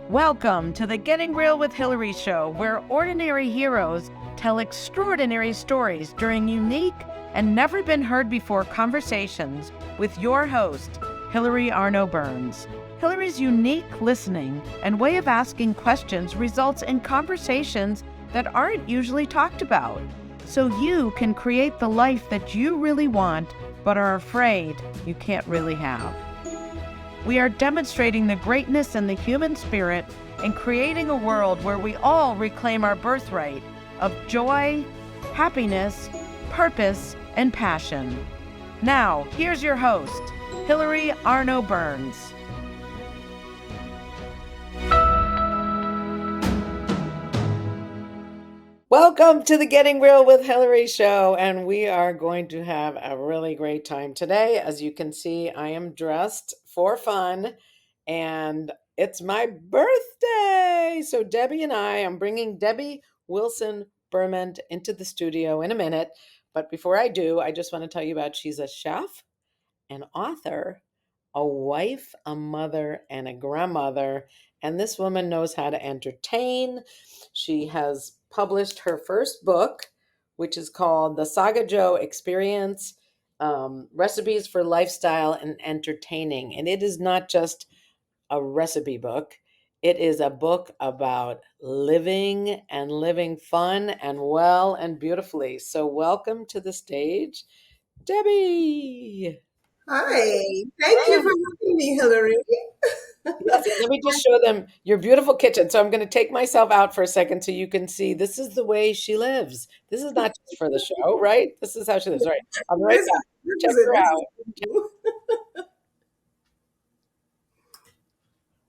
Welcome to the Getting Real with Hilary show, where ordinary heroes tell extraordinary stories during unique and never been heard before conversations with your host, Hilary Arno Burns. Hilary's unique listening and way of asking questions results in conversations that aren't usually talked about, so you can create the life that you really want but are afraid you can't really have. We are demonstrating the greatness in the human spirit and creating a world where we all reclaim our birthright of joy, happiness, purpose, and passion. Now, here's your host, Hilary Arno Burns. Welcome to the Getting Real with Hilary show, and we are going to have a really great time today. As you can see, I am dressed for fun, and it's my birthday. So Debbie and I'm bringing Debbie Wilson Berment into the studio in a minute. But before I do, I just want to tell you about she's a chef, an author, a wife, a mother, and a grandmother. And this woman knows how to entertain. She has published her first book, which is called The Saga Joe Experience, Recipes for Lifestyle and Entertaining. And it is not just a recipe book. It is a book about living and living fun and well and beautifully. So welcome to the stage, Debbie. Hi, thank you for having me, Hilary. Yes, and let me just show them your beautiful kitchen. So I'm going to take myself out for a second so you can see this is the way she lives. This is not just for the show, right? This is how she lives, right? I'll be right This, back. this Check is it. her out.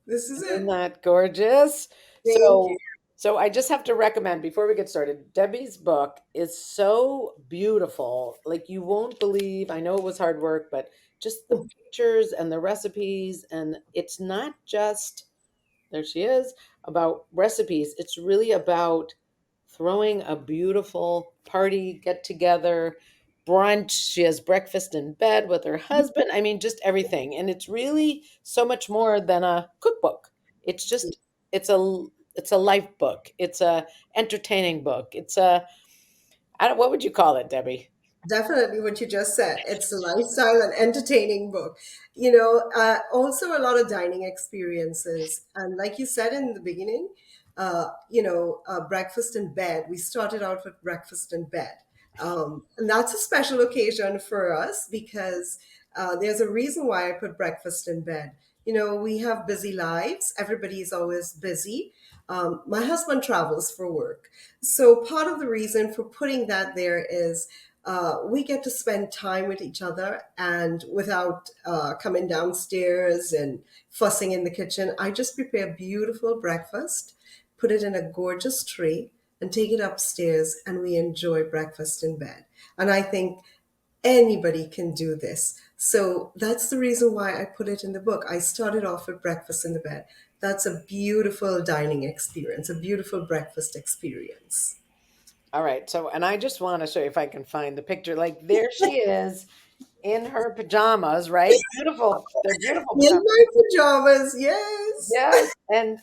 This is Isn't it. that gorgeous? Thank you. So I just have to recommend before we get started, Debbie's book is so beautiful. Like you won't believe, I know it was hard work, but just the pictures and the recipes, and it's not just there she is, about recipes. It's really about throwing a beautiful party, get together, brunch. She has breakfast in bed with her husband. I mean, just everything. And it's really so much more than a cookbook. It's just, it's a life book. It's a entertaining book. It's a, I don't, what would you call it, Debbie? Definitely what you just said. It's a lifestyle and entertaining book. Also a lot of dining experiences. And like you said in the beginning, breakfast in bed. We started out with breakfast in bed. And that's a special occasion for us because there's a reason why I put breakfast in bed. We have busy lives. Everybody is always busy. My husband travels for work. So part of the reason for putting that there is we get to spend time with each other and without coming downstairs and fussing in the kitchen. I just prepare beautiful breakfast, put it in a gorgeous tray, and take it upstairs, and we enjoy breakfast in bed. And I think anybody can do this. So that's the reason why I put it in the book. I started off with breakfast in the bed. That's a beautiful dining experience, a beautiful breakfast experience. All right. So, and I just want to show you if I can find the picture. Like there she is in her pajamas, right? Beautiful. They're beautiful In pajamas. my pajamas, yes. Yes, and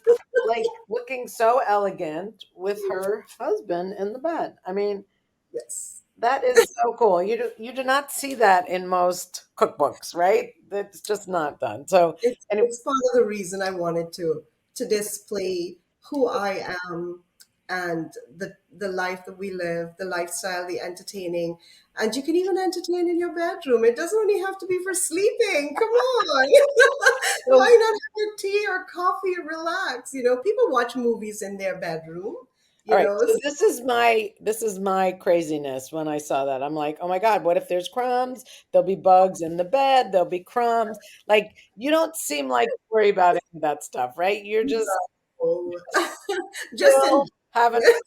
like looking so elegant with her husband in the bed. I mean, Yes. that is so cool. You do not see that in most cookbooks, right? That's just not done. So, anyway, It's part of the reason I wanted to display who I am and the life that we live, the lifestyle, the entertaining. And you can even entertain in your bedroom. It doesn't only have to be for sleeping. Come on. so Why not have a tea or coffee and relax? People watch movies in their bedroom, all you right. know. So this is my craziness when I saw that. I'm like, "Oh my God, what if there's crumbs? There'll be bugs in the bed, there'll be crumbs." Like you don't seem like you worry about any of that stuff, right? You're just No. Just still enjoy having it.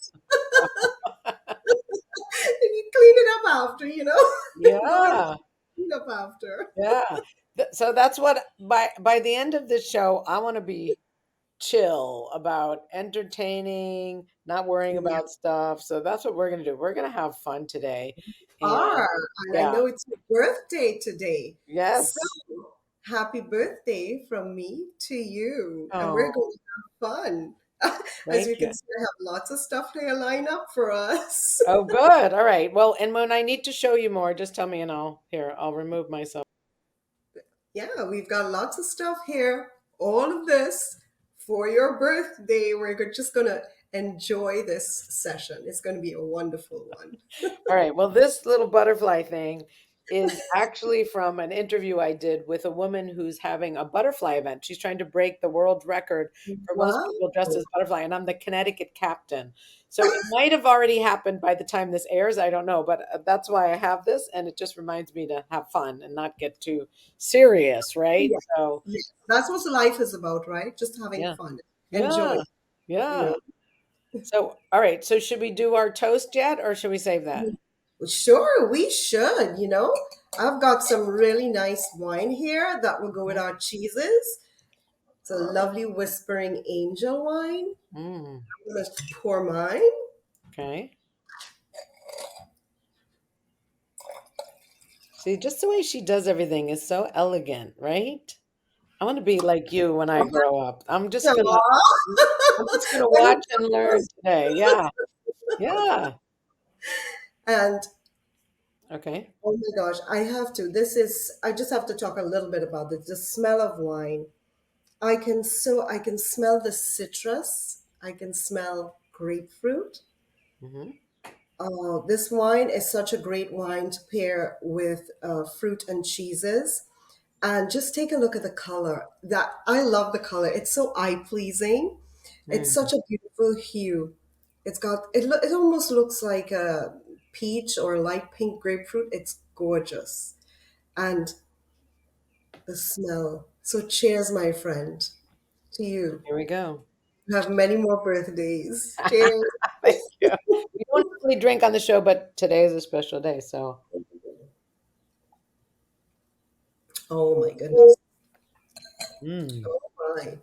And you clean it up after, Go and yeah. clean up after. Yeah. So that's what by the end of this show, I want to be chill about entertaining, not worrying Yeah. about stuff. So that's what we're going to do. We're going to have fun today. And Are, and I yeah, know it's your birthday today. So yes. happy birthday from me to you. And we're Oh, going to have fun. As thank you you. can see, I have lots of stuff here lined up for us. Oh, good. All right. Well, and when I need to show you more, just tell me and I'll remove myself. Yeah, we've got lots of stuff here. All of this for your birthday. Just going to enjoy this session. It's going to be a wonderful one. All right. Well, this little butterfly thing is actually from an interview I did with a woman who's having a butterfly event. She's trying to break the world record for most Wow. people dressed as butterfly, and I'm the Connecticut captain. So it might have already happened by the time this airs. I don't know, but that's why I have this, and it just reminds me to have fun and not get too serious, right? Yeah. So, Yeah. That's what life is about, right? Just having yeah, fun. Enjoy, yeah, you yeah. know. So, all right. So, should we do our toast yet, or should we save that? Sure, we should. I've got some really nice wine here that will go with our cheeses. It's a lovely whispering angel wine. Mm, I'm gonna pour mine. okay. See, just the way she does everything is so elegant, right? I want to be like you when I grow up. I'm just gonna When watch you and learn today. Yeah. Yeah. and Okay. oh my gosh, I just have to talk a little bit about this. The smell of wine. I can smell the citrus. I can smell grapefruit. Hmm. This wine is such a great wine to pair with fruit and cheeses. And just take a look at the color. That I love the color. It's so eye pleasing. It's Mm, such a beautiful hue. It almost looks like a peach or a light pink grapefruit. It's gorgeous. And the smell. So cheers, my friend, to you. here we go. You have many more birthdays. Cheers. Thank you. We don't normally drink on the show, but today is a special day. So, Oh my goodness. mm, Oh my.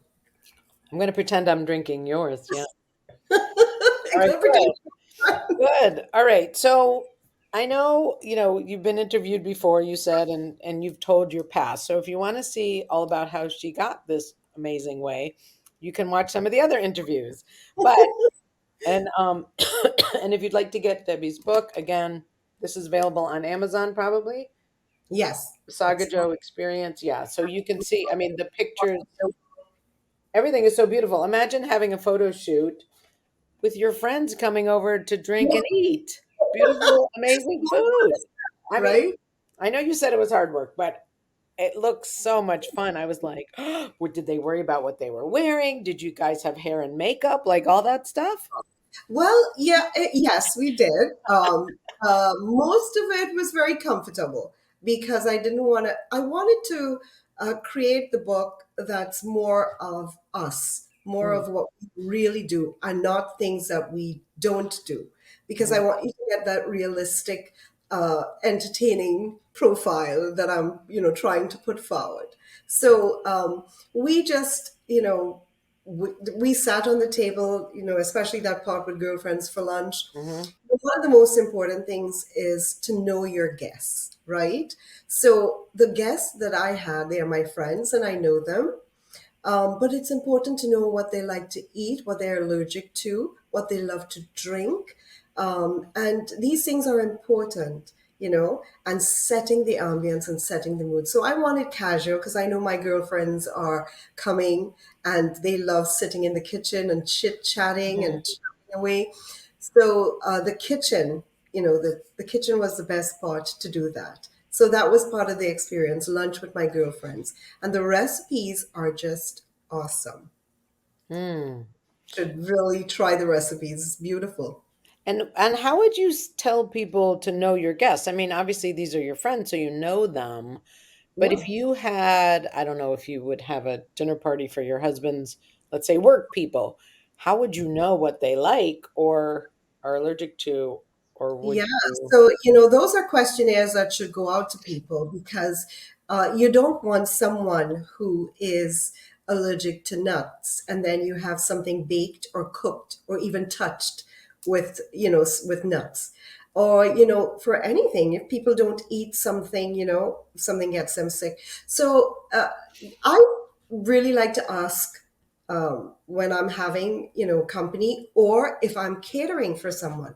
I'm going to pretend I'm drinking yours. Yeah. All right. Don't pretend. Good. Good. All right. So I know, you've been interviewed before, you said, and you've told your past. So if you want to see all about how she got this amazing way, you can watch some of the other interviews. But and and if you'd like to get Debbie's book, again, this is available on Amazon probably. Yes. Saga It's Joe Experience. Yeah. So you can see, I mean, the pictures, everything is so beautiful. Imagine having a photo shoot with your friends coming over to drink and eat beautiful, amazing food. I mean, right. I know you said it was hard work, but it looks so much fun. I was like, did they worry about what they were wearing? Did you guys have hair and makeup, like all that stuff? Well, yeah, yes, we did. Most of it was very comfortable because I didn't want to, I wanted to create the book that's more of us, more Mm, of what we really do, and not things that we don't do. Because I mhm, want you to get that realistic, entertaining profile that I'm trying to put forward. So we just we sat on the table, especially that part with girlfriends for lunch. mhm, One of the most important things is to know your guests, right? So the guests that I had, they are my friends and I know them. But it's important to know what they like to eat, what they're allergic to, what they love to drink. And these things are important, and setting the ambience and setting the mood. So I wanted casual because I know my girlfriends are coming and they love sitting in the kitchen and chit chatting mhm. and chatting away. So the kitchen, the kitchen was the best part to do that. So that was part of the experience, lunch with my girlfriends. And the recipes are just awesome. Mm. Should really try the recipes. It's beautiful. And how would you tell people to know your guests? I mean, obviously these are your friends, so you know them. But Yeah. if you had, I don't know if you would have a dinner party for your husband's, let's say, work people, how would you know what they like or are allergic to, or would Yeah. you? So, those are questionnaires that should go out to people because you don't want someone who is allergic to nuts and then you have something baked or cooked or even touched with nuts. or for anything, if people don't eat something, something gets them sick. So I really like to ask, when I'm having company, or if I'm catering for someone,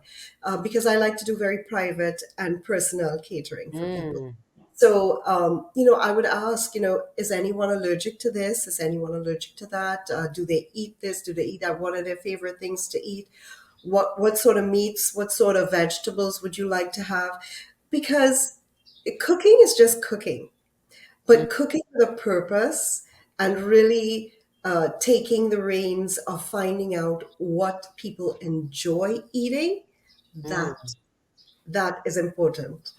because I like to do very private and personal catering for people. Mm, So, I would ask, is anyone allergic to this? Is anyone allergic to that? Do they eat this? Do they eat that? What are their favorite things to eat? What sort of meats, what sort of vegetables would you like to have? Because cooking is just cooking, mm, but cooking with a purpose, and really taking the reins of finding out what people enjoy eating, mm. that is important.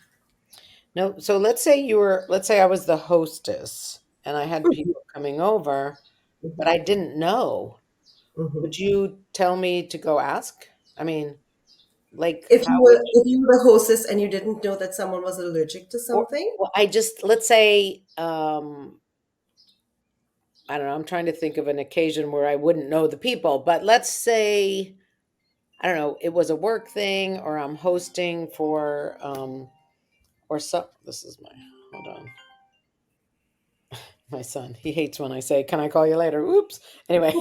No, so let's say I was the hostess and I had people coming over, but I didn't know. Mhm. Would you tell me to go ask? I mean, like, If how you would were if you were the hostess and you didn't know that someone was allergic to or something, well, I just let's say, I don't know, I'm trying to think of an occasion where I wouldn't know the people, but let's say, I don't know, it was a work thing or I'm hosting for or so this is my hold on. My son, he hates when I say, "Can I call you later?" Oops. Anyway,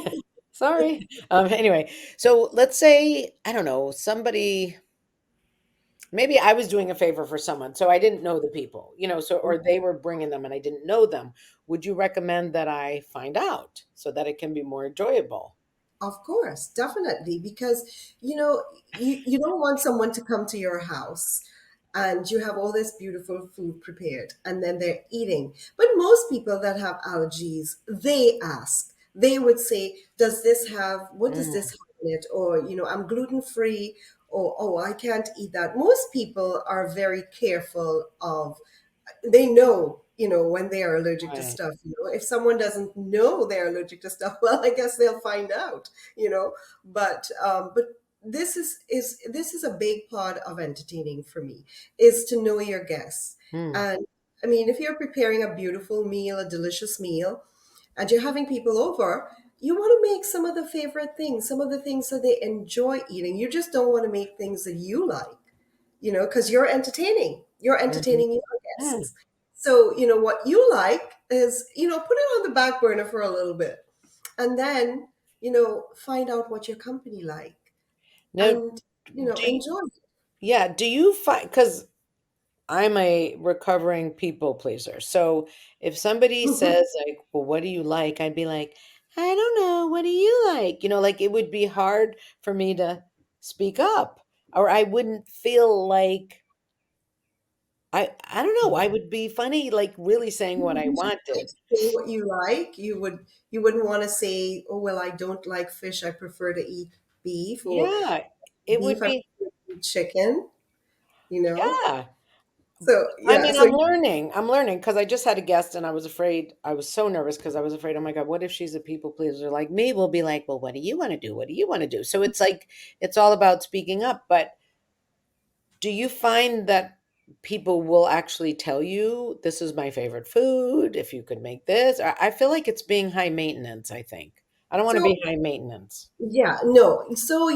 sorry. Anyway, so let's say, I don't know, somebody, maybe I was doing a favor for someone, so I didn't know the people, so, or they were bringing them and I didn't know them. Would you recommend that I find out so that it can be more enjoyable? of course, definitely, because you don't want someone to come to your house and you have all this beautiful food prepared and then they're eating. But most people that have allergies, they ask. They would say, "Does this have what does this Mm, have in it?" Or, "I'm gluten free," or, "Oh, I can't eat that." Most people are very careful of, they know, when they are allergic to right. stuff. If someone doesn't know they're allergic to stuff, well, I guess they'll find out. But this is a big part of entertaining for me, is to know your guests. Mm, And I mean, if you're preparing a beautiful meal, a delicious meal, and you're having people over, you want to make some of the favorite things, some of the things that they enjoy eating. You just don't want to make things that you like, because you're mhm, entertaining your mm. guests. So, what you like is, put it on the back burner for a little bit, and then, find out what your company like, Now, and, do you, enjoy it. yeah, do you find, because I'm a recovering people pleaser. So if somebody says like, "Well, what do you like?" I'd be like, "I don't know. What do you like?" Like it would be hard for me to speak up, or I wouldn't feel like I don't know. I would be funny, like really saying what I You should wanted. say what you like. You wouldn't want to say, "Oh, well, I don't like fish. I prefer to eat beef," or Yeah, it "Beef, would I be. prefer to eat chicken." You know. Yeah. So I yeah. mean, So I'm learning because I just had a guest and I was afraid, I was so nervous because I was afraid, oh my God, what if she's a people pleaser like me? We'll be like, well, what do you want to do? What do you want to do? So it's like, it's all about speaking up. But do you find that people will actually tell you, this is my favorite food, if you could make this? I feel like it's being high maintenance, I think. I don't want to so be high maintenance. Yeah, no. So,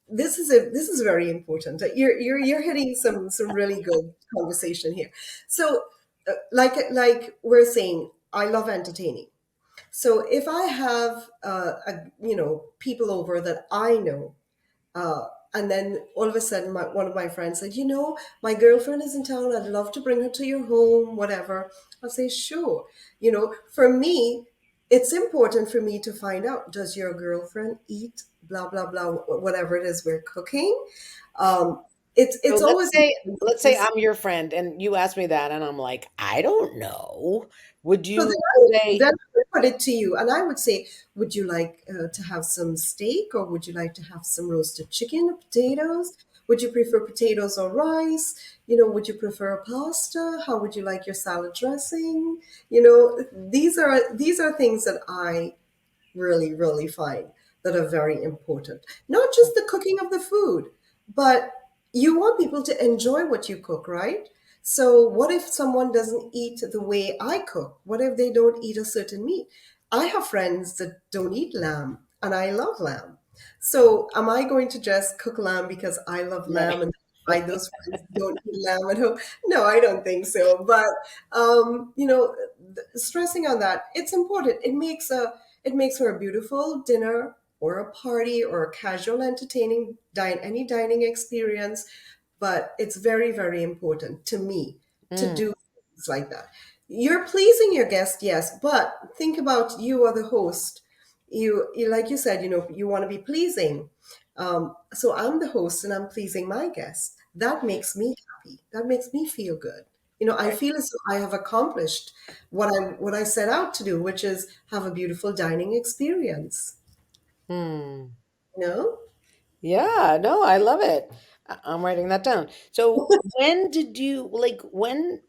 this is very important. You're hitting some really good conversation here. So, like we're saying, I love entertaining. So if I have people over that I know, and then all of a sudden, one of my friends said, "My girlfriend is in town. I'd love to bring her to your home, whatever." I'll say, "Sure." For me, it's important for me to find out, does your girlfriend eat blah, blah, blah, whatever it is we're cooking? Um, So it's always let's say I'm your friend and you ask me that and I'm like, I don't know. Would So then you then say, I would put it to you, and I would say, would you like to have some steak, or would you like to have some roasted chicken or potatoes? Would you prefer potatoes or rice? Would you prefer a pasta? How would you like your salad dressing? These are things that I really, really find that are very important. Not just the cooking of the food, but you want people to enjoy what you cook, right? So, what if someone doesn't eat the way I cook? What if they don't eat a certain meat? I have friends that don't eat lamb, and I love lamb. So, am I going to just cook lamb because I love lamb right? and Why those friends don't eat lamb at home? No, I don't think so. But stressing on that, it's important. It makes for a beautiful dinner or a party or a casual entertaining any dining experience. But it's very, very important to me to Mm, do things like that. You're pleasing your guest, yes, but think about you are the host. You like you said, you want to be pleasing. So I'm the host and I'm pleasing my guests. That makes me happy. That makes me feel good. I right. feel as though I have accomplished what I set out to do, which is have a beautiful dining experience. Hmm. You know? Yeah, no, I love it. I'm writing that down. So when did you like when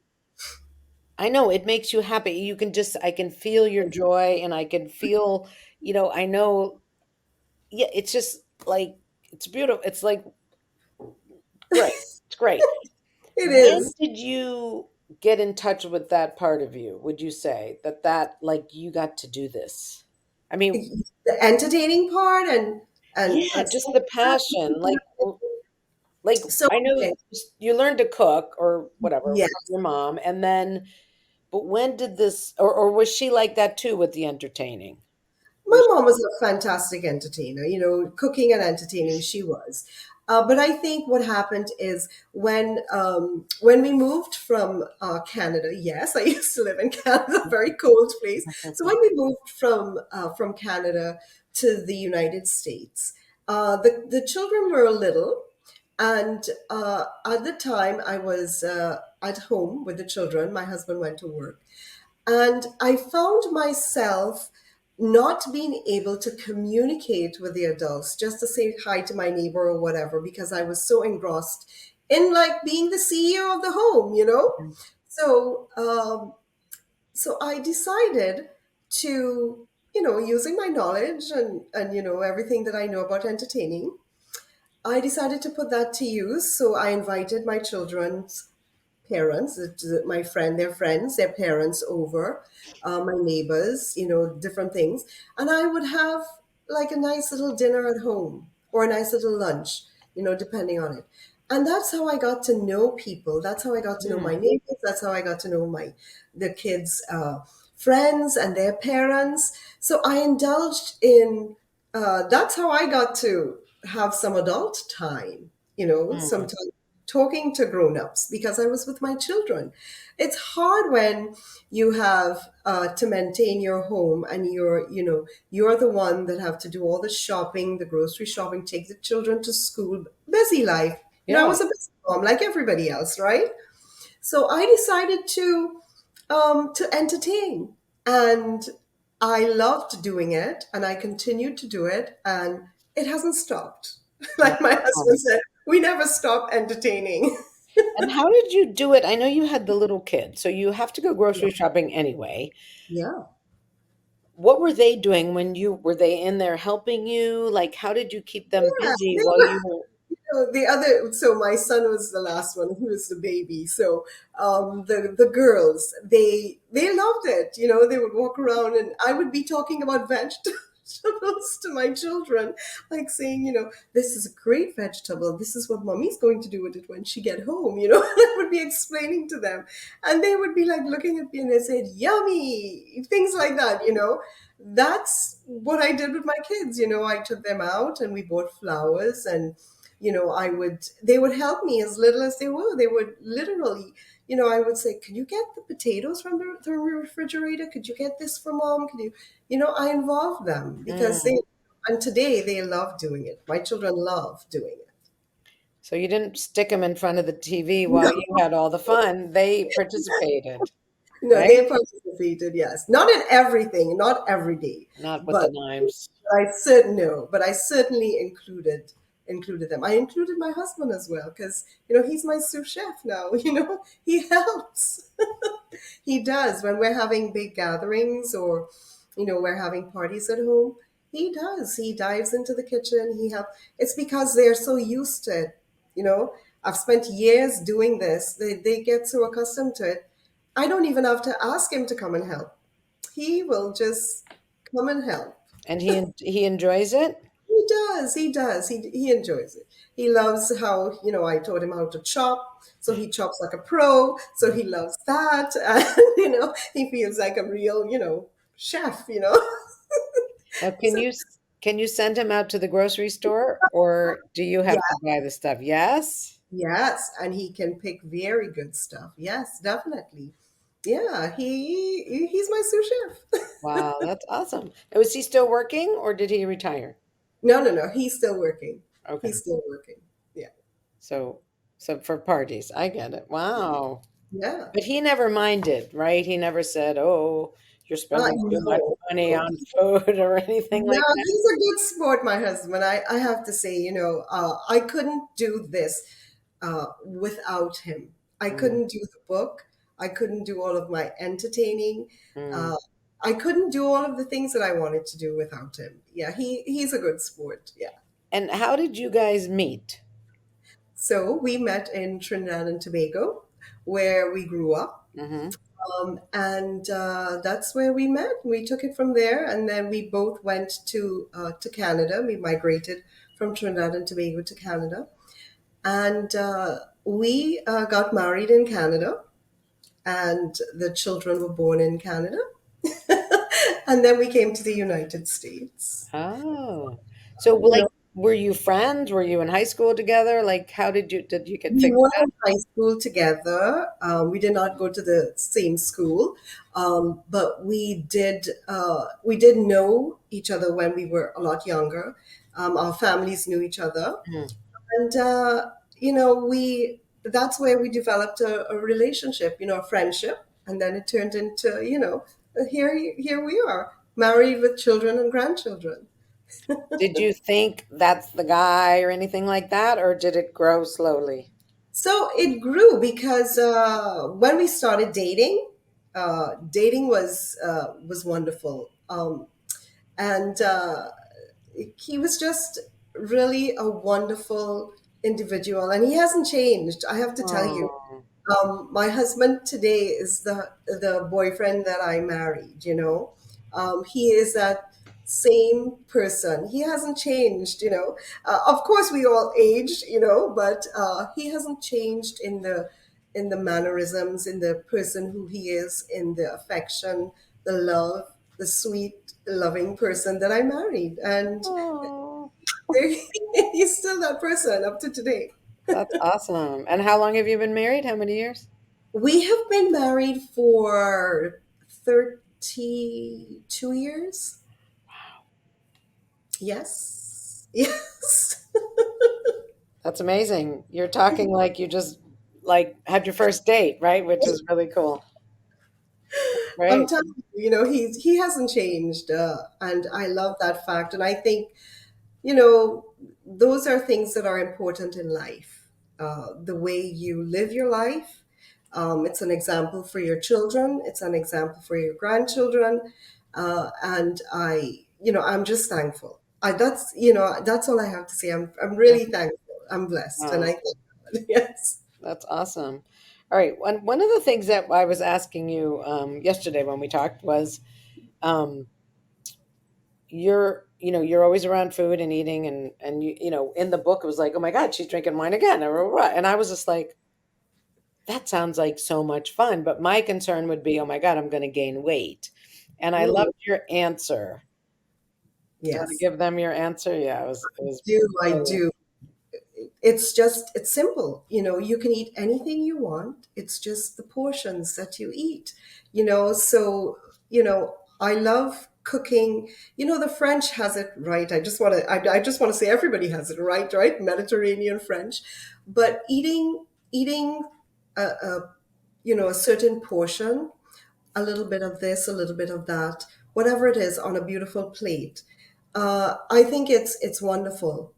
I know it makes you happy. You can just I can feel your joy and I can feel, I know yeah, it's just like it's beautiful. It's like great. It's great. It When is. did you get in touch with that part of you? Would you say that like you got to do this? I mean, The entertaining part yeah, and just the passion. Like so I know okay. you learned to cook or whatever Yeah. from your mom, and then but when did this or was she like that too with the entertaining? My Was mom was a fantastic entertainer, cooking and entertaining, she was. But I think what happened is when we moved from Canada, yes, I used to live in Canada, very cold place. So when we moved from Canada to the United States, the children were little, and at the time I was at home with the children. My husband went to work, and I found myself not being able to communicate with the adults, just to say hi to my neighbor or whatever, because I was so engrossed in like being the CEO of the home. So, so I decided to, using my knowledge and everything that I know about entertaining, I decided to put that to use. So I invited my children's parents, my their friends, their parents over, my neighbors, different things. And I would have like a nice little dinner at home or a nice little lunch, depending on it. And that's how I got to know people. That's how I got to know my Mm, neighbors. That's how I got to know the kids' friends and their parents. So I indulged in. That's how I got to have some adult time. Some mm, time talking to grown-ups because I was with my children. It's hard when you have to maintain your home and you're the one that have to do all the shopping, the grocery shopping, take the children to school, busy life. I yeah. was a busy mom like everybody else, right? So I decided to entertain, and I loved doing it, and I continued to do it, and it hasn't stopped. Like my Wow. husband said, we never stop entertaining. And how did you do it? I know you had the little kid, so you have to go grocery shopping anyway. Yeah. What were they doing when you were they in there helping you? Like, how did you keep them Yeah, busy they while were. you were So my son was the last one, who was the baby. So the girls, they loved it. They would walk around, and I would be talking about vegetables to my children, like saying, this is a great vegetable. This is what mommy's going to do with it when she get home. I would be explaining to them, and they would be like looking at me, and they said, "Yummy," things like that. That's what I did with my kids. I took them out and we bought flowers, and they would help me as little as they were. They would literally, I would say, could you get the potatoes from the refrigerator? Could you get this for mom? Could you, I involved them because Mm. and today they love doing it. My children love doing it. So you didn't stick them in front of the TV while you had all the fun. They participated, No, right? they participated, yes. Not in everything, not every day, Not with the but knives. I certainly included them. I included my husband as well because he's my sous chef now. He helps. He does when we're having big gatherings or we're having parties at home. He does. He dives into the kitchen. He helps. It's because they're so used to it. I've spent years doing this. They get so accustomed to it. I don't even have to ask him to come and help. He will just come and help. And he enjoys it? He does. He does. He enjoys it. He loves how, I taught him how to chop. So he chops like a pro. So he loves that. And, he feels like a real, chef, Now, So, can you send him out to the grocery store, or do you yeah, have to buy the stuff? Yes. yes. And he can pick very good stuff. Yes, definitely. Yeah, he's my sous chef. Wow, that's awesome. Now, is he still working, or did he retire? No, no, no. He's still working. Okay. He's still working. Yeah. So, so for parties, I get it. Wow. Yeah. But he never minded, right? He never said, "Oh, you're spending too much No, money no. on food," or anything No, like that. he's a good sport, my husband. I have to say, I couldn't do this without him. I Mm, couldn't do the book. I couldn't do all of my entertaining. mm. Uh, I couldn't do all of the things that I wanted to do without him. Yeah, he's a good sport. Yeah. And how did you guys meet? So we met in Trinidad and Tobago, where we grew up. Mm-hmm. And that's where we met. We took it from there, and then we both went to Canada. We migrated from Trinidad and Tobago to Canada, and we got married in Canada, and the children were born in Canada, and then we came to the United States. Oh, so You like, know, were you friends? Were you in high school together? Like, how did you get we figured were out? in high school together. We did not go to the same school, but we did know each other when we were a lot younger. Our families knew each other, Mm. and we that's where we developed a relationship, a friendship, and then it turned into here we are, married with children and grandchildren. Did you think that's the guy or anything like that, or did it grow slowly? So it grew because when we started dating, dating was wonderful, and he was just really a wonderful individual, and he hasn't changed. I have to tell you, Oh, my husband today is the boyfriend that I married. He is that same person. He hasn't changed. Of course, we all aged. But he hasn't changed in the mannerisms, in the person who he is, in the affection, the love, the sweet, loving person that I married, and oh, there, he's still that person up to today. that's awesome. And how long have you been married? How many years? We have been married for 32 years. Yes. Yes. That's amazing. You're talking like you just like had your first date, right? Which is really cool. I'm Great. telling you, he hasn't changed. And I love that fact. And I think, you know, those are things that are important in life. The way you live your life. It's an example for your children. It's an example for your grandchildren. And I'm just thankful. That's all I have to say. I'm really thankful. I'm blessed. And I Oh, thank God. Yes. that's awesome. All right. One of the things that I was asking you yesterday when we talked was um, you're always around food and eating and in the book it was like, oh my God, she's drinking wine again. And I was just like, that sounds like so much fun. But my concern would be, oh my God, I'm going to gain weight. And I Mm, loved your answer. Do you want to yes. give them your answer? Yeah, it was I brilliant. do. It's simple. You can eat anything you want. It's just the portions that you eat. So, I love cooking. The French has it right. I just want to say everybody has it right? Mediterranean French. But eating a certain portion, a little bit of this, a little bit of that, whatever it is on a beautiful plate. I think it's wonderful,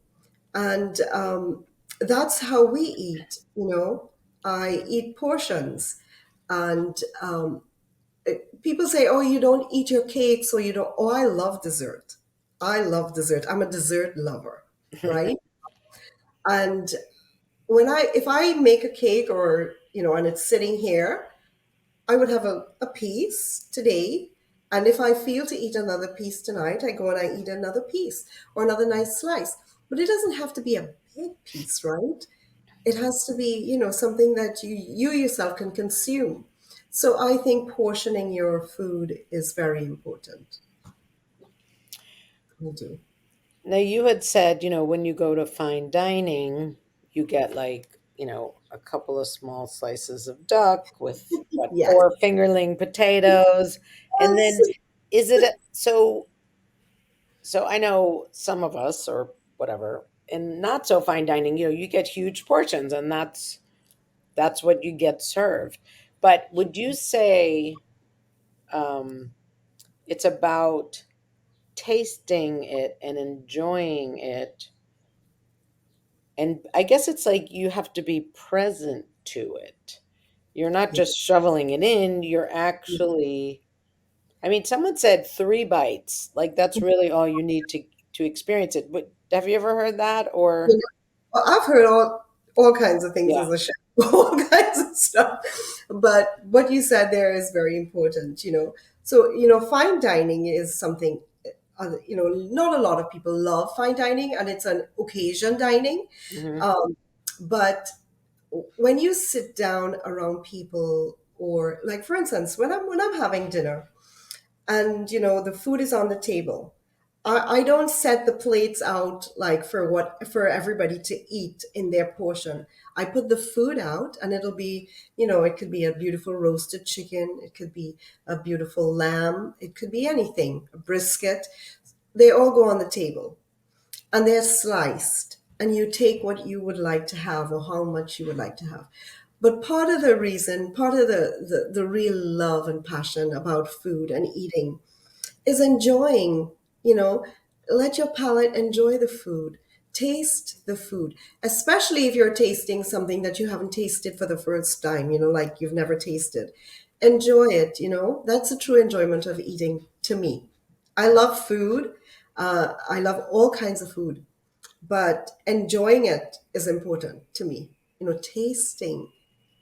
and that's how we eat. I eat portions, and people say, "Oh, you don't eat your cake, so you don't." Oh, I love dessert. I love dessert. I'm a dessert lover, right? And if I make a cake, or and it's sitting here, I would have a piece today. And if I feel to eat another piece tonight, I go and I eat another piece or another nice slice. But it doesn't have to be a big piece, right? It has to be, something that you yourself can consume. So I think portioning your food is very important. I do. Now, you had said, when you go to fine dining, you get like, a couple of small slices of duck with what, Yes. four fingerling potatoes. And then so I know some of us or whatever, and not so fine dining, you get huge portions and that's what you get served. But would you say um, it's about tasting it and enjoying it? And I guess it's like you have to be present to it. You're not Yeah. just shoveling it in, you're actually, I mean, someone said 3 bites. Like that's really all you need to experience it. But have you ever heard that You or know, well, I've heard all kinds of things yeah. as a chef, all kinds of stuff. But what you said there is very important. So, fine dining is something, not a lot of people love fine dining, and it's an occasion dining. Mhm. Um, but when you sit down around people, or like for instance, when I'm having dinner, and the food is on the table, I don't set the plates out like for everybody to eat in their portion. I put the food out, and it'll be, it could be a beautiful roasted chicken, it could be a beautiful lamb, it could be anything, a brisket. They all go on the table, and they're sliced, and you take what you would like to have or how much you would like to have. But part of the real love and passion about food and eating is enjoying, you know, let your palate enjoy the food, taste the food, especially if you're tasting something that you haven't tasted for the first time, like you've never tasted. Enjoy it. That's the true enjoyment of eating to me. I love food. I love all kinds of food, but enjoying it is important to me. Tasting.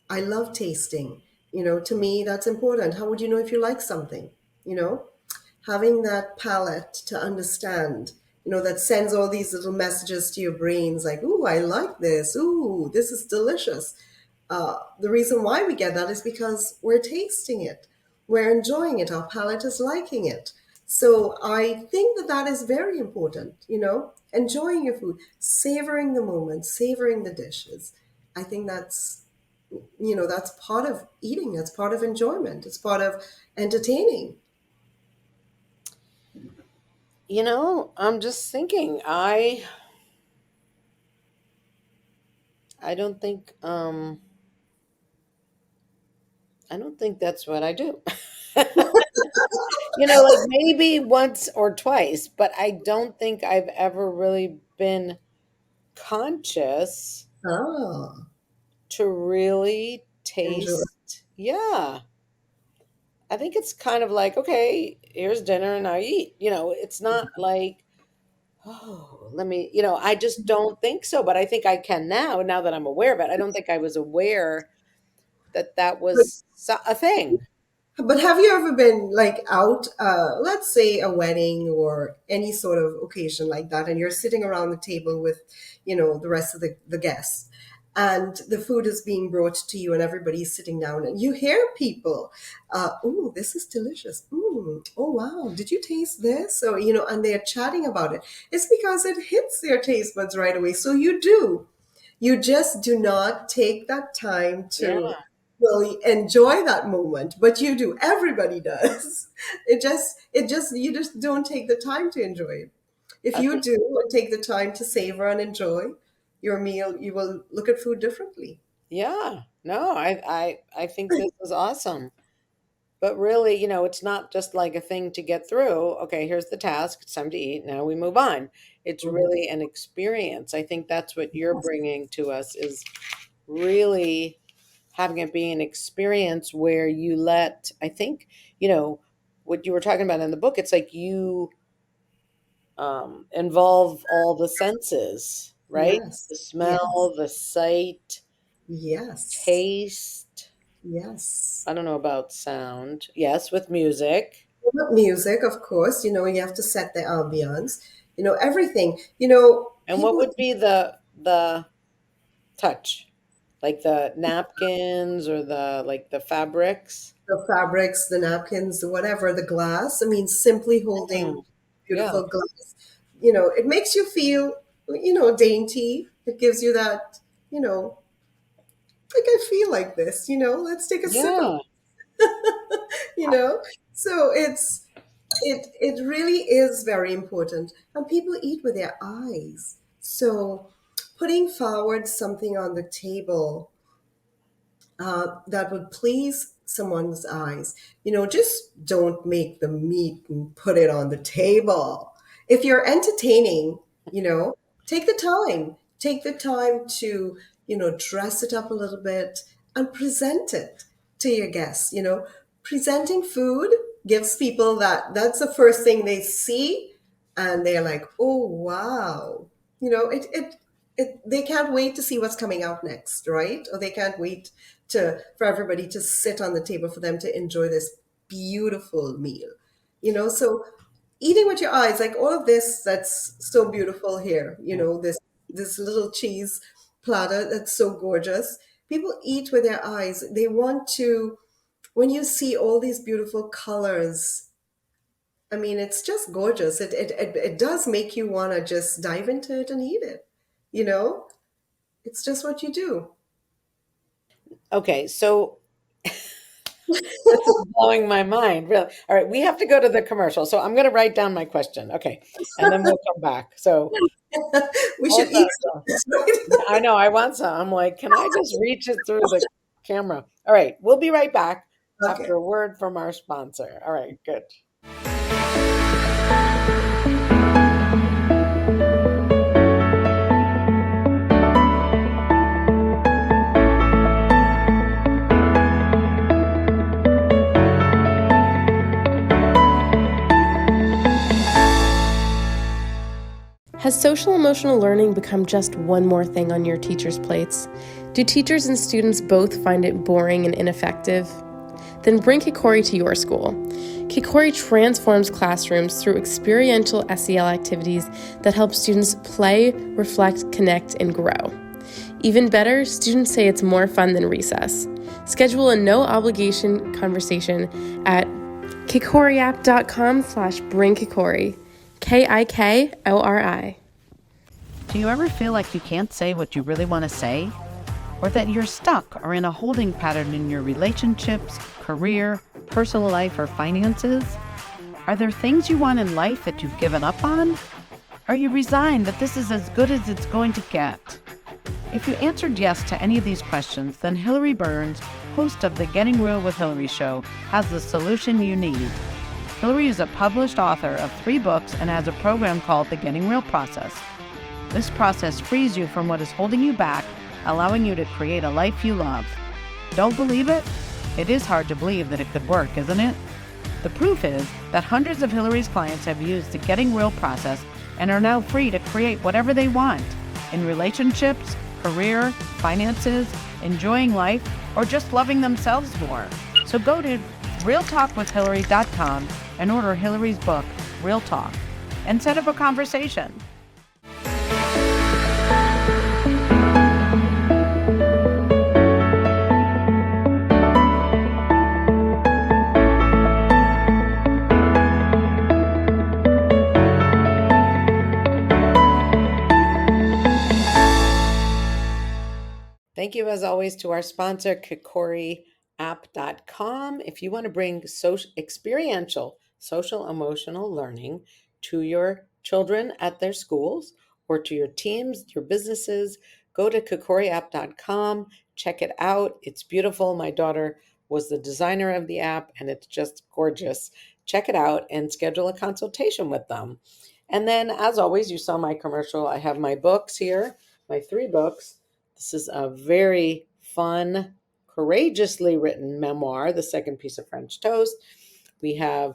I love tasting. To me, that's important. How would you know if you like something? You know, having that palate to understand, that sends all these little messages to your brains like, ooh, I like this. Ooh, this is delicious. The reason why we get that is because we're tasting it, we're enjoying it, our palate is liking it. So I think that that is very important, enjoying your food, savoring the moment, savoring the dishes. I think that's part of eating, that's part of enjoyment, it's part of entertaining. I'm just thinking, I don't think I don't think that's what I do. Like maybe once or twice, but I don't think I've ever really been conscious Ah, to really enjoy. taste. Yeah. I think it's kind of like, okay, here's dinner and I eat. It's not like, oh, I just don't think so, but I think I can now that I'm aware of it. I don't think I was aware that that But was a thing. But have you ever been like out, let's say a wedding or any sort of occasion like that, and you're sitting around the table with, the rest of the guests, and the food is being brought to you, and everybody's sitting down, and you hear people, "Oh, this is delicious. Oh, wow. Did you taste this?" So, and they're chatting about it. It's because it hits their taste buds right away. So you do. You just do not take that time Yeah, to really enjoy that moment, but you do. Everybody does. You just don't take the time to enjoy it. If I you think do and take the time to savor and enjoy your meal, you will look at food differently. yeah. No, I think this is awesome. But really, it's not just like a thing to get through. Okay, here's the task. It's time to eat. Now we move on. It's Mhm. really an experience. I think that's what you're bringing to us is really having it be an experience where you let, I think, what you were talking about in the book, it's like you involve all the senses, right? Yes, The yes, smell, the sight, yes, taste. yes. I don't know about sound. Yes, with music. With music, of course, you have to set the ambiance, everything. And what People, would be the the touch, like the napkins or the fabrics. The fabrics, the napkins, whatever, the glass. I mean, simply holding Mm, yeah, beautiful glass, it makes you feel, dainty. It gives you that, like I feel like this, let's take a sip of, yeah. you know. So it really is very important. And people eat with their eyes. So putting forward something on the table that would please someone's eyes. Just don't make the meat and put it on the table. If you're entertaining, you know, take the time. Take the time to, dress it up a little bit and present it to your guests. Presenting food gives people that's the first thing they see, and they're like, oh, wow. They can't wait to see what's coming out next, right? Or they can't wait for everybody to sit on the table for them to enjoy this beautiful meal. So eating with your eyes, like all of this that's so beautiful here, this little cheese platter that's so gorgeous. People eat with their eyes. They want to, when you see all these beautiful colors, I mean, it's just gorgeous. It does make you want to just dive into it and eat it. You know, it's just what you do. Okay, so this is blowing my mind, really. All right, we have to go to the commercial. So I'm going to write down my question. Okay, and then we'll come back. So We should also, eat some, right? I know I want some. I'm like, can I just reach it through the camera? All right, we'll be right back Okay. after a word from our sponsor. All right, good. Has social emotional learning become just one more thing on your teachers' plates? Do teachers and students both find it boring and ineffective? Then bring Kikori to your school. Kikori transforms classrooms through experiential SEL activities that help students play, reflect, connect, and grow. Even better, students say it's more fun than recess. Schedule a no-obligation conversation at kikoriapp.com/bringkikori. KIKORI. Do you ever feel like you can't say what you really want to say? Or that you're stuck or in a holding pattern in your relationships, career, personal life, or finances? Are there things you want in life that you've given up on? Are you resigned that this is as good as it's going to get? If you answered yes to any of these questions, then Hilary Burns, host of the Getting Real with Hilary show, has the solution you need. Hilary is a published author of 3 books and has a program called the Getting Real process. This process frees you from what is holding you back, allowing you to create a life you love. Don't believe it? It is hard to believe that it could work, isn't it? The proof is that hundreds of Hilary's clients have used the Getting Real process and are now free to create whatever they want in relationships, career, finances, enjoying life, or just loving themselves more. So go to realtalkwithhilary.com and order Hilary's book, Real Talk, and set up a conversation. Thank you, as always, to our sponsor, kikoriapp.com. If you want to bring experiential social emotional learning to your children at their schools or to your teams, your businesses, go to kikoriapp.com. Check it out. It's beautiful. My daughter was the designer of the app, and it's just gorgeous. Check it out and schedule a consultation with them. And then, as always, you saw my commercial. I have my books here, my 3 books. This is a very fun, courageously written memoir, The Second Piece of French Toast. We have,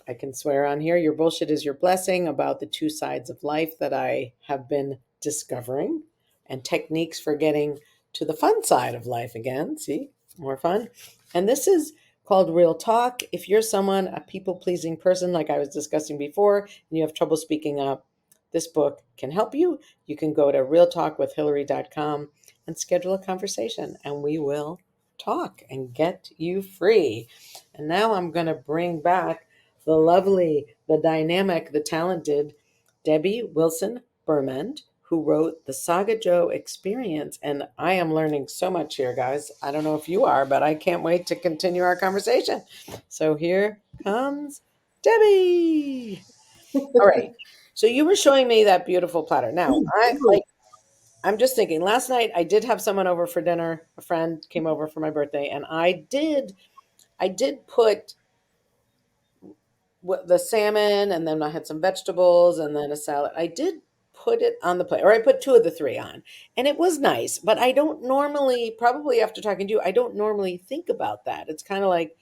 I can swear on here, Your Bullshit is Your Blessing, about the 2 sides of life that I have been discovering, and techniques for getting to the fun side of life again. See, more fun. And this is called Real Talk. If you're someone, a people pleasing person, like I was discussing before, and you have trouble speaking up, this book can help you, you can go to realtalkwithhilary.com and schedule a conversation, and we will talk and get you free. And now I'm going to bring back the lovely, the dynamic, the talented Debbie Wilson Berment, who wrote the Saga Joe Experience. And I am learning so much here, guys. I don't know if you are, but I can't wait to continue our conversation. So here comes Debbie. All right. So you were showing me that beautiful platter. Now, I'm just thinking last night I did have someone over for dinner. A friend came over for my birthday, and I did put the salmon, and then I had some vegetables and then a salad. I did put it on the plate, or I put two of the three on, and it was nice. But I don't normally, probably after talking to you, I don't normally think about that. It's kind of like,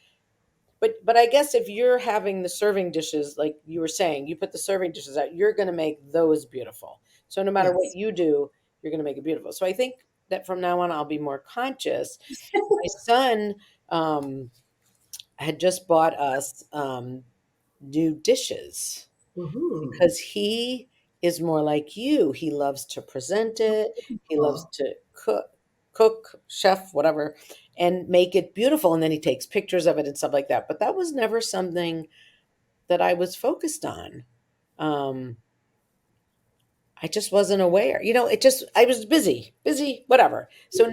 but I guess if you're having the serving dishes, like you were saying, you put the serving dishes out, you're going to make those beautiful. So no matter what Yes. you do, you're going to make it beautiful. So I think that from now on, I'll be more conscious. My son had just bought us new dishes Mm-hmm. because he is more like you. He loves to present it. He loves Oh, to cook, chef, whatever, and make it beautiful. And then he takes pictures of it and stuff like that. But that was never something that I was focused on. Um, I just wasn't aware. I was busy, whatever. So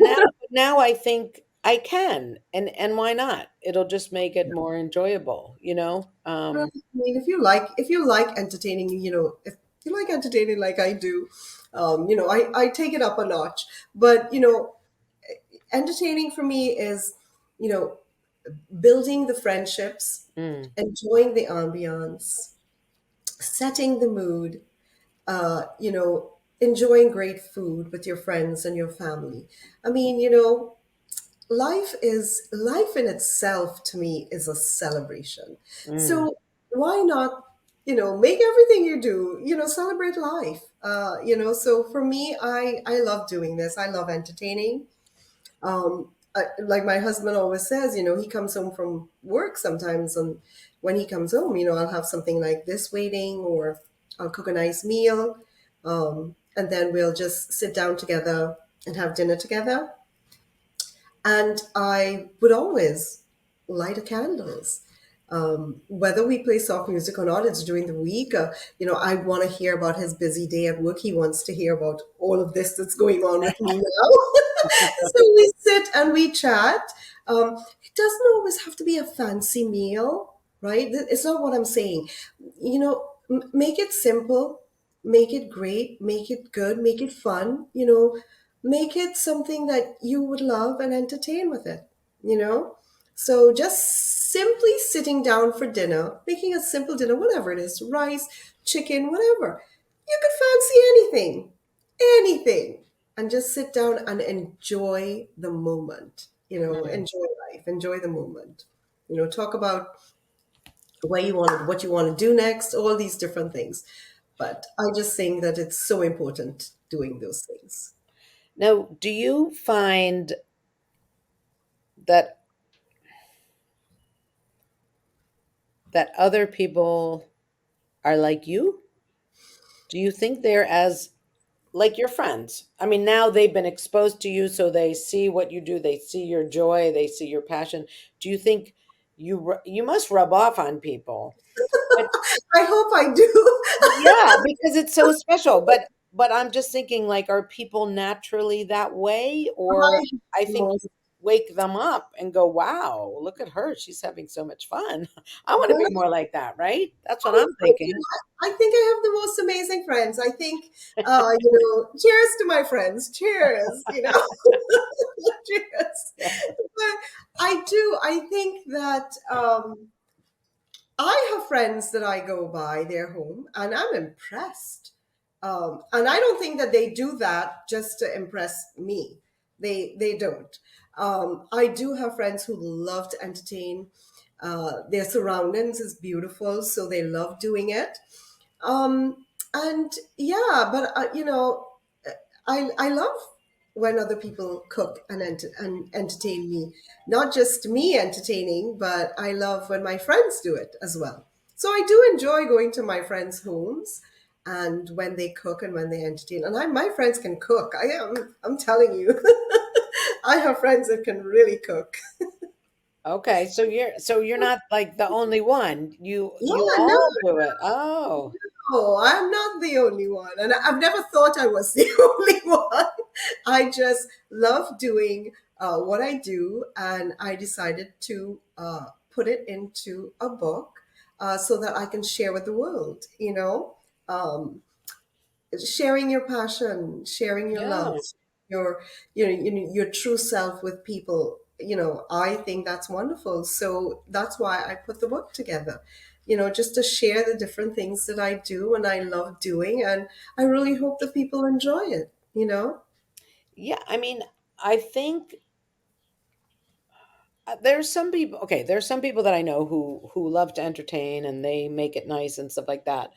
now I think I can, and why not? It'll just make it more enjoyable. well, I mean, if you like entertaining, if you like entertaining like I do, I take it up a notch. But entertaining for me is, you know, building the friendships, Mm, enjoying the ambiance, setting the mood, enjoying great food with your friends and your family. I mean, life in itself to me is a celebration. mm, So why not, make everything you do, celebrate life. So for me, I love doing this. I love entertaining. Like my husband always says, he comes home from work sometimes, and when he comes home, I'll have something like this waiting, or I'll cook a nice meal, and then we'll just sit down together and have dinner together. And I would always light a candles. Whether we play soft music or not, it's during the week. I want to hear about his busy day at work. He wants to hear about all of this that's going on with me now. So we sit and we chat. It doesn't always have to be a fancy meal, right? It's not what I'm saying. Make it simple, make it great, make it good, make it fun, make it something that you would love and entertain with it, you know? So just simply sitting down for dinner, making a simple dinner, whatever it is, rice, chicken, whatever. You could fancy anything, and just sit down and enjoy the moment, mm. enjoy life, enjoy the moment. Talk about what you want to do next, all these different things. But I just think that it's so important doing those things. Now, do you find that other people are like you? Do you think they're as like your friends? I mean, now they've been exposed to you, so they see what you do. They see your joy. They see your passion. Do you think you must rub off on people? But I hope I do. yeah, because it's so special. But I'm just thinking, like, are people naturally that way, or I think you wake them up and go, "Wow, look at her! She's having so much fun." I want to be more like that, right? That's what I'm thinking. I think I have the most amazing friends. I think, cheers to my friends. Cheers, cheers. Yeah. But I do. I think that I have friends that I go by their home and I'm impressed. And I don't think that they do that just to impress me. They don't. I do have friends who love to entertain. Their surroundings is beautiful, so they love doing it. And yeah, but I love when other people cook and entertain me. Not just me entertaining, but I love when my friends do it as well. So I do enjoy going to my friends' homes and when they cook and when they entertain. And my friends can cook. I'm telling you, I have friends that can really cook. Okay, so you're not like the only one. You Yeah, no, all do it. Oh. no, I'm not the only one. And I've never thought I was the only one. I just love doing what I do. And I decided to put it into a book so that I can share with the world, um, sharing your passion, sharing your love, Yeah. your true self with people. I think that's wonderful. So that's why I put the book together. Just to share the different things that I do and I love doing, and I really hope that people enjoy it. Yeah, I mean, I think there's some people, okay, there's some people that I know who love to entertain and they make it nice and stuff like that.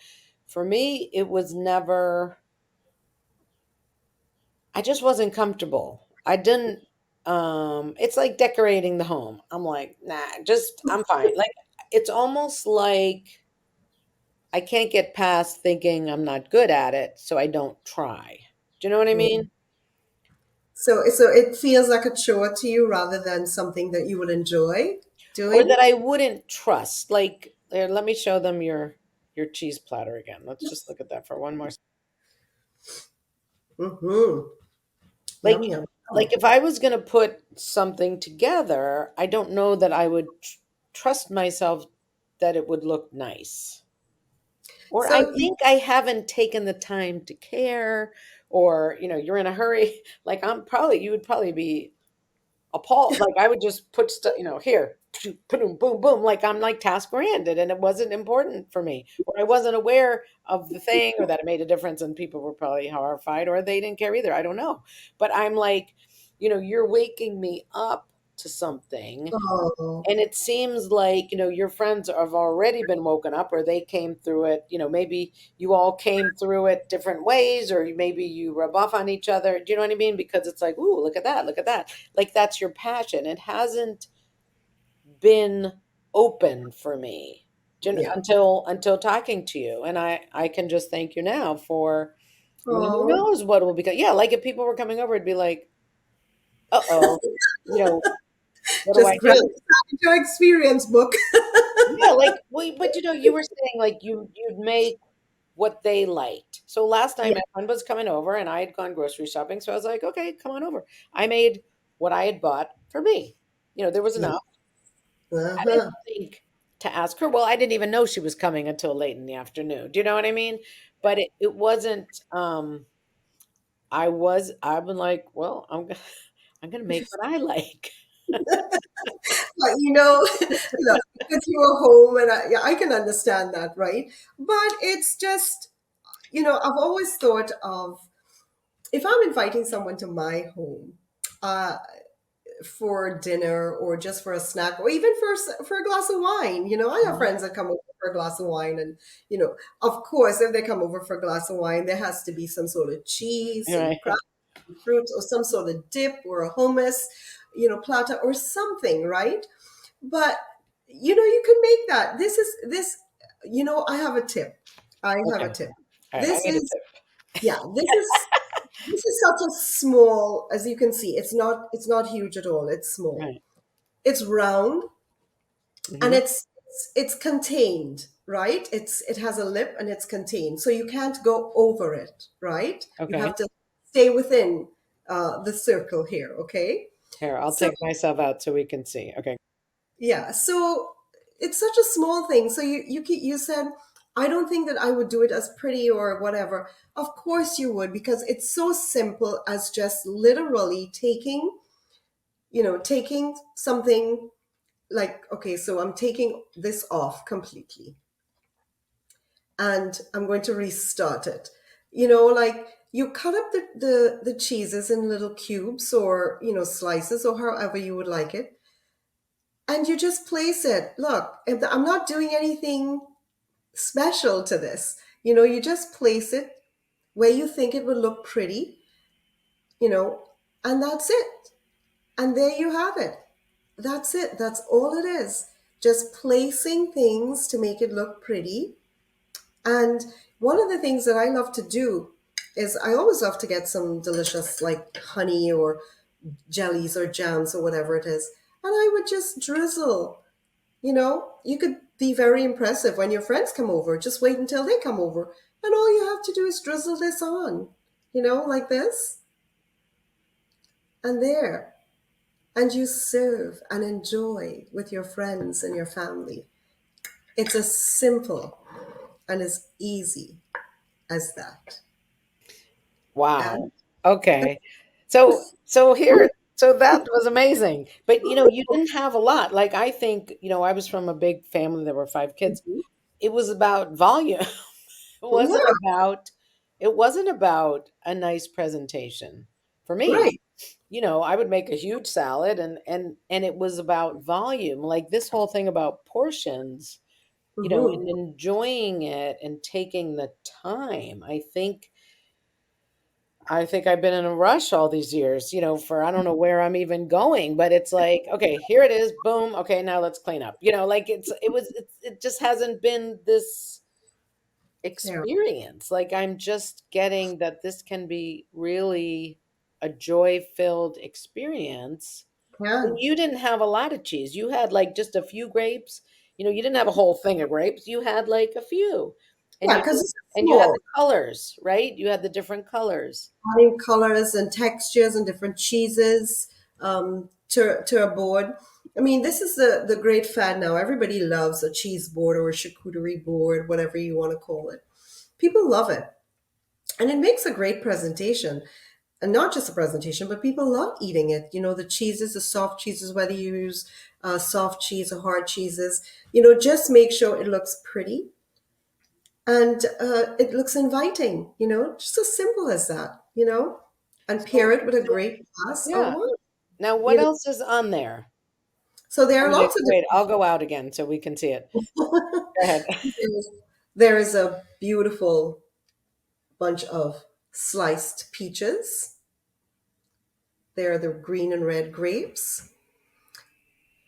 For me, it was never, I just wasn't comfortable. I didn't it's like decorating the home. I'm like, nah, just I'm fine. Like it's almost like I can't get past thinking I'm not good at it, so I don't try. Do you know what I mean? So it feels like a chore to you rather than something that you would enjoy Or doing. that I wouldn't trust. Like, there, let me show them your cheese platter again. Let's just look at that for one more. Mm-hmm. Like, Yum yum. like if I was going to put something together, I don't know that I would trust myself that it would look nice. Or I So think I haven't taken the time to care, or you're in a hurry. Like you would probably be appalled. Like I would just put stuff, here, boom, boom, boom. Like I'm like task oriented, and it wasn't important for me, or I wasn't aware of the thing, or that it made a difference, and people were probably horrified, or they didn't care either. I don't know, but I'm like, you're waking me up to something, oh, and it seems like, your friends have already been woken up, or they came through it. Maybe you all came through it different ways, or maybe you rub off on each other. Do you know what I mean? Because it's like, ooh, look at that, look at that. Like that's your passion. It hasn't been open for me, yeah. until talking to you, and I can just thank you now for. I mean, who Oh, knows what will become? Yeah, like if people were coming over, it'd be like, uh-oh, you know, what do I just grab do? your experience book. Yeah, like, well, but you were saying like you'd make what they liked. So last time Yeah. my friend was coming over and I had gone grocery shopping, so I was like, okay, come on over. I made what I had bought for me. There was Yeah. enough. I didn't Uh-huh. think to ask her. Well, I didn't even know she was coming until late in the afternoon. Do you know what I mean? But it wasn't. I've been like, well, I'm gonna make what I like. But look, because you were home, and yeah, I can understand that, right? But it's just, I've always thought of, if I'm inviting someone to my home, uh, for dinner or just for a snack or even for a glass of wine. I have Mhm. friends that come over for a glass of wine, and of course, if they come over for a glass of wine, there has to be some sort of cheese, some Right. crackers, some fruits, or some sort of dip or a hummus, platter or something, right? But you can make that. I have a tip. I have Okay. a tip. All right. I This need a is tip. Yeah, this is such a small, as you can see, it's not huge at all. It's small. Right. It's round, and Hmm. it's contained, right? It has a lip and it's contained, so you can't go over it, right? You Okay. have to stay within the circle here, okay? Here, I'll So take myself out so we can see. Okay. yeah, so it's such a small thing. So you said, I don't think that I would do it as pretty or whatever. Of course you would, because it's so simple as just literally taking something, like, okay, so I'm taking this off completely and I'm going to restart it. Like, you cut up the cheeses in little cubes, or slices, or however you would like it, and you just place it. Look, I'm not doing anything special to this. You just place it where you think it would look pretty, you know and that's it. And there you have it. That's it. That's all it is. Just placing things to make it look pretty. And one of the things that I love to do is I always love to get some delicious like honey or jellies or jams or whatever it is. And I would just drizzle. You could be very impressive when your friends come over. Just wait until they come over. And all you have to do is drizzle this on, like this and there. And you serve and enjoy with your friends and your family. It's as simple and as easy as that. Wow. And Okay. So here, so that was amazing. But you didn't have a lot. Like I think, I was from a big family. There were five kids. It was about volume. It wasn't yeah, about it wasn't about a nice presentation for me. right. I would make a huge salad and it was about volume. Like this whole thing about portions, and Hmm. enjoying it and taking the time. I think I've been in a rush all these years, for I don't know where I'm even going, but it's like, okay, here it is, boom, okay, now let's clean up. Like it just hasn't been this Yeah, experience. Like I'm just getting that this can be really a joy-filled experience. And can. you didn't have a lot of cheese. You had like just a few grapes. You didn't have a whole thing of grapes. You had like a few. And Yeah, you because it's and you had small. the colors, right? You had the different colors. Adding colors and textures and different cheeses to a board. I mean, this is the great fad now. Everybody loves a cheese board or a charcuterie board, whatever you want to call it. People love it. And it makes a great presentation. And not just a presentation, but people love eating it. The cheeses, the soft cheeses, whether you use soft cheese or hard cheeses, just make sure it looks pretty and it looks inviting, just as simple as that. And pair So it with a so great glass of yeah. wine. Now what You know, else is on there? so there Oh, are wait, lots of wait, I'll go out again so we can see it. Go ahead. different. There is a beautiful bunch of sliced peaches. There are the green and red grapes,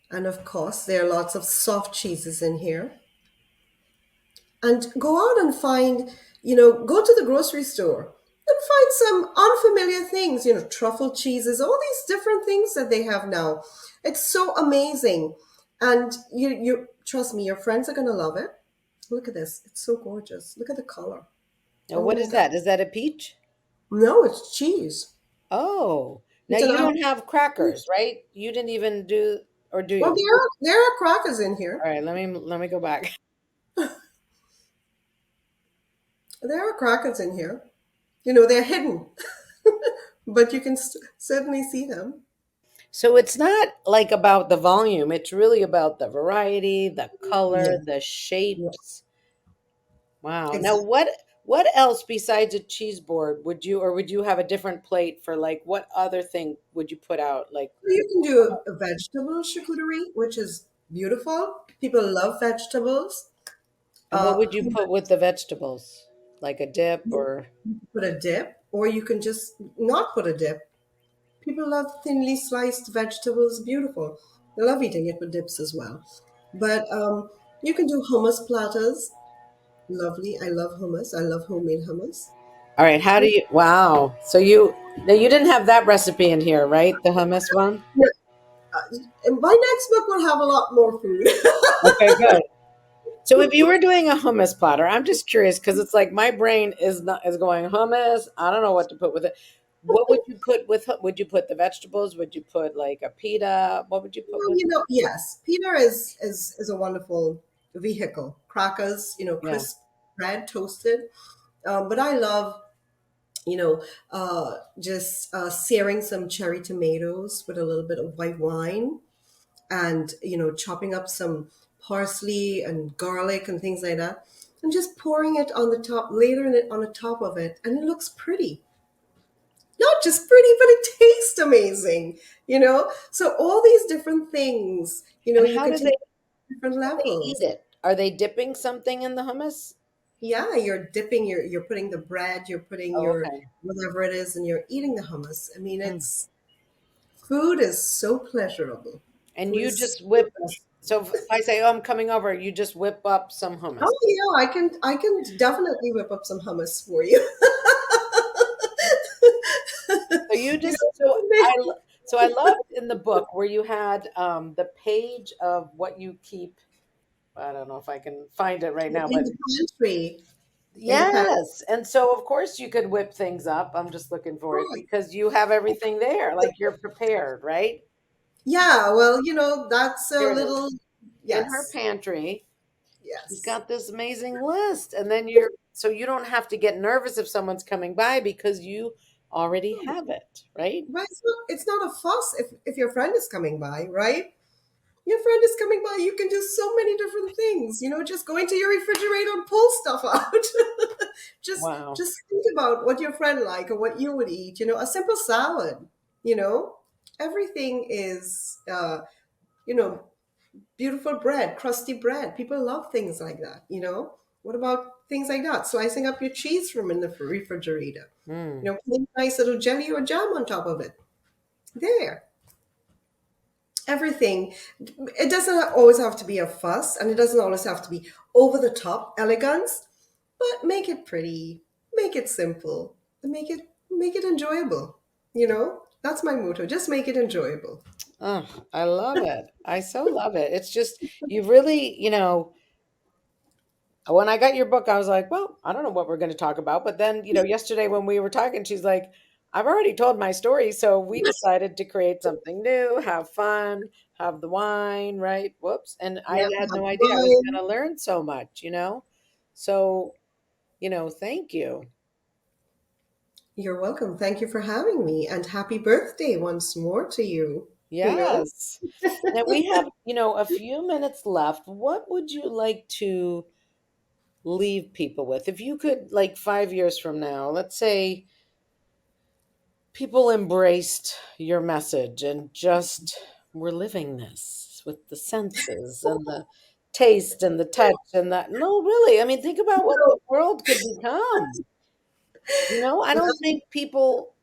and of course, there are lots of soft cheeses in here. And go out and find, go to the grocery store and find some unfamiliar things, truffle cheeses, all these different things that they have now. It's so amazing. And you trust me, your friends are going to love it. Look at this. It's so gorgeous. Look at the color. Now Oh what my is God. that? Is that a peach? No, it's cheese. Oh, now It's an you apple. don't have crackers, right? You didn't even do, or do Well, you? there are crackers in here. All right, let me go back. There are crackers in here. They're hidden, but you can certainly see them. So it's not like about the volume, it's really about the variety, the Yeah, color, the yeah, shapes. Wow. Now exactly. what else besides a cheese board would you have a different plate for, like, what other thing would you put out? Like, You can do a vegetable charcuterie, which is beautiful. People love vegetables. and what Uh, would you put with the vegetables? Like a dip you or can put a dip, or you can just not put a dip. People love thinly sliced vegetables. Beautiful. They love eating it with dips as well. But you can do hummus platters. Lovely. I love hummus. I love homemade hummus. all right, how do you wow. So you didn't have that recipe in here, right? The hummus one? Yeah, and my next book will have a lot more food. Okay, good. So if you were doing a hummus platter, I'm just curious because it's like my brain is going hummus. I don't know what to put with it. What would you put with? Would you put the vegetables? Would you put like a pita? What would you put Well, with? yes, pita is a wonderful vehicle. Crackers, Yeah. crisp bread, toasted. But I love, just searing some cherry tomatoes with a little bit of white wine, and chopping up some parsley and garlic and things like that, and just pouring it on the top, layering it on the top of it, and it looks pretty. Not just pretty, but it tastes amazing. So all these different things, And you how can do take they different how do they eat levels. it? Are they dipping something in the hummus? Yeah, you're dipping, you're putting the bread, you're putting Oh, your okay. whatever it is, and you're eating the hummus. I mean, Mm. it's food is so pleasurable. And Food you is just so whip pleasurable. So if I say, "Oh, I'm coming over," you just whip up some hummus. Oh yeah, I can definitely whip up some hummus for you. So you You just so know, so I loved in the book where you had the page of what you keep. I don't know if I can find it right now, in but the pantry, in the pantry. yes. And so of course you could whip things up. I'm just looking for it because you have everything there. Like you're prepared, right? Yeah, well, that's a Here it is. little, In her yes, pantry, she's yes. got this amazing list. And then you're so you don't have to get nervous if someone's coming by because you already have it, right? But it's not a fuss if your friend is coming by, right? Your friend is coming by, you can do so many different things. Just go into your refrigerator and pull stuff out. just Wow. just think about what your friend like or what you would eat. A simple salad. You know, everything is beautiful bread, crusty bread. People love things like that. What about things like that? Slicing up your cheese from in the refrigerator. Mm. Putting a nice little jelly or jam on top of it. There, everything. It doesn't always have to be a fuss, and it doesn't always have to be over the top elegance, but make it pretty, make it simple, and make it enjoyable. That's my motto. Just make it enjoyable. Oh, I love it. I so love it. It's just, you really, when I got your book, I was like, well, I don't know what we're going to talk about. But then, yesterday when we were talking, she's like, I've already told my story. So we decided to create something new, have fun, have the wine, right? Whoops. And I Yeah, had have no idea I was fun. going to learn so much. So, thank you. You're welcome. Thank you for having me, and happy birthday once more to you. You know, Yes. Now we have, a few minutes left. What would you like to leave people with? If you could, like 5 years from now, let's say people embraced your message and just were living this with the senses and the taste and the touch and that. No, really. I mean, think about what the world could become. I don't think people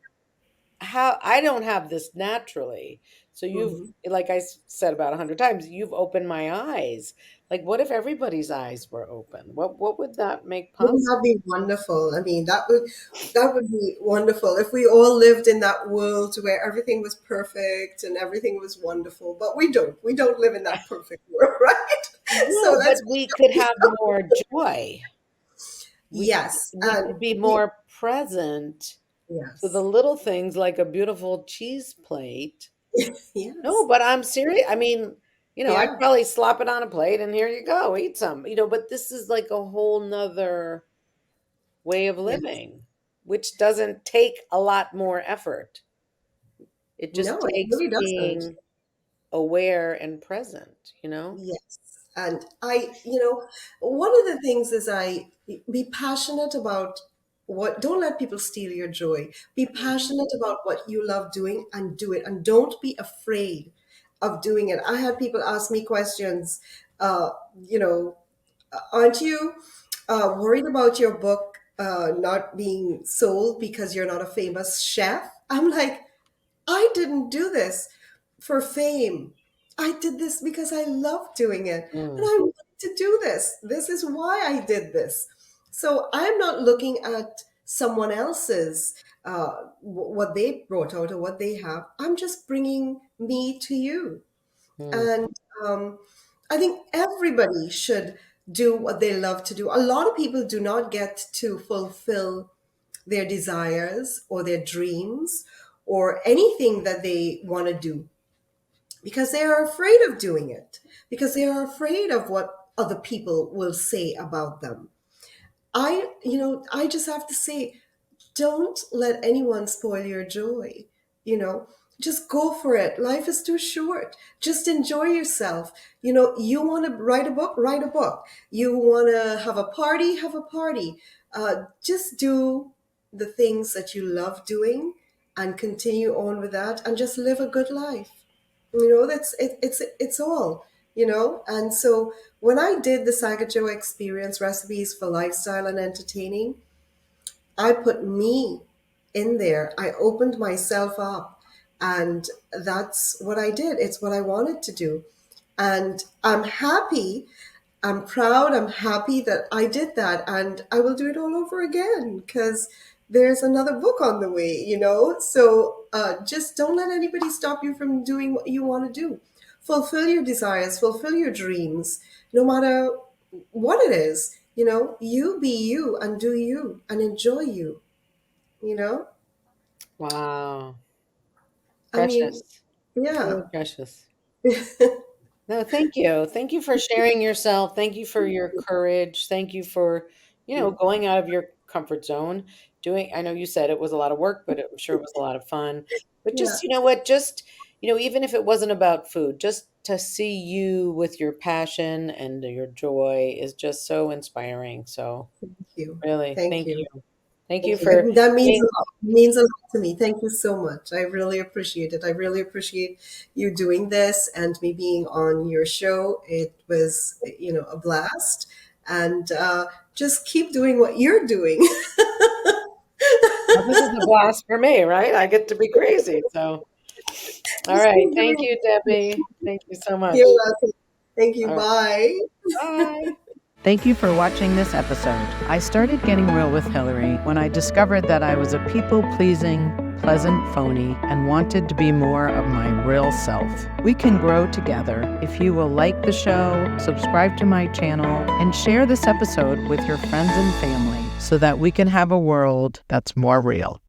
how I don't have this naturally. So mhm. like said about 100 times, you've opened my eyes. Like, what if everybody's eyes were open? What would that make Wouldn't possible? that be wonderful? I mean, that would be wonderful if we all lived in that world where everything was perfect and everything was wonderful. But we don't. We don't live in that perfect world, right? So No, but let's we could have more joy. We yes, we and could be we more present to the yes, little things like a beautiful cheese plate. No, yes, but I'm serious. I mean, I'd yeah, probably slop it on a plate and here you go, eat some. But this is like a whole nother way of yes. living, which doesn't take a lot more effort. It just No, it takes really doesn't. being aware and present. Yes. And one of the things is I be passionate about don't let people steal your joy. Be passionate about what you love doing and do it. And don't be afraid of doing it. I had people ask me questions, uh, you know, aren't you worried about your book not being sold because you're not a famous chef? I'm like, I didn't do this for fame. I did this because I love doing it. And Mm, I wanted to do this. This is why I did this. So I'm not looking at someone else's, what they brought out or what they have. I'm just bringing me to you. mm, And I think everybody should do what they love to do. A lot of people do not get to fulfill their desires or their dreams or anything that they want to do because they are afraid of doing it, because they are afraid of what other people will say about them. I just have to say, don't let anyone spoil your joy. You know, just go for it. Life is too short. Just enjoy yourself. You want to write a book, write a book. You want to have a party. Just do the things that you love doing and continue on with that and just live a good life. That's it, it's all. And so when I did the Sagajo experience recipes for lifestyle and entertaining, I put me in there. I opened myself up. And that's what I did. It's what I wanted to do. And I'm happy, I'm proud, I'm happy that I did that. And I will do it all over again because there's another book on the way, you know? So just don't let anybody stop you from doing what you want to do. Fulfill your desires, fulfill your dreams, no matter what it is. You know, you be you and do you and enjoy you, you know? Wow. I mean, Precious. yeah. Truly precious. No, thank you. Thank you for sharing yourself. Thank you for your courage. Thank you for, going out of your comfort zone. I know you said it was a lot of work, but I'm sure it was a lot of fun. But Yeah. just, you know what, just, even if it wasn't about food, just to see you with your passion and your joy is just so inspiring. So Thank you. really, Thank thank you. you. Thank you Thank you. for That means a being, lot. It means a lot to me. Thank you so much. I really appreciate it. I really appreciate you doing this and me being on your show. It was, a blast. And just keep doing what you're doing. well, this is a blast for me, right? I get to be crazy. So, all Just right. keep Thank doing. you, Debbie. Thank you so much. You're welcome. Thank you. All right. Bye. Bye. Thank you for watching this episode. I started getting real with Hilary when I discovered that I was a people-pleasing, pleasant phony and wanted to be more of my real self. We can grow together if you will like the show, subscribe to my channel, and share this episode with your friends and family so that we can have a world that's more real.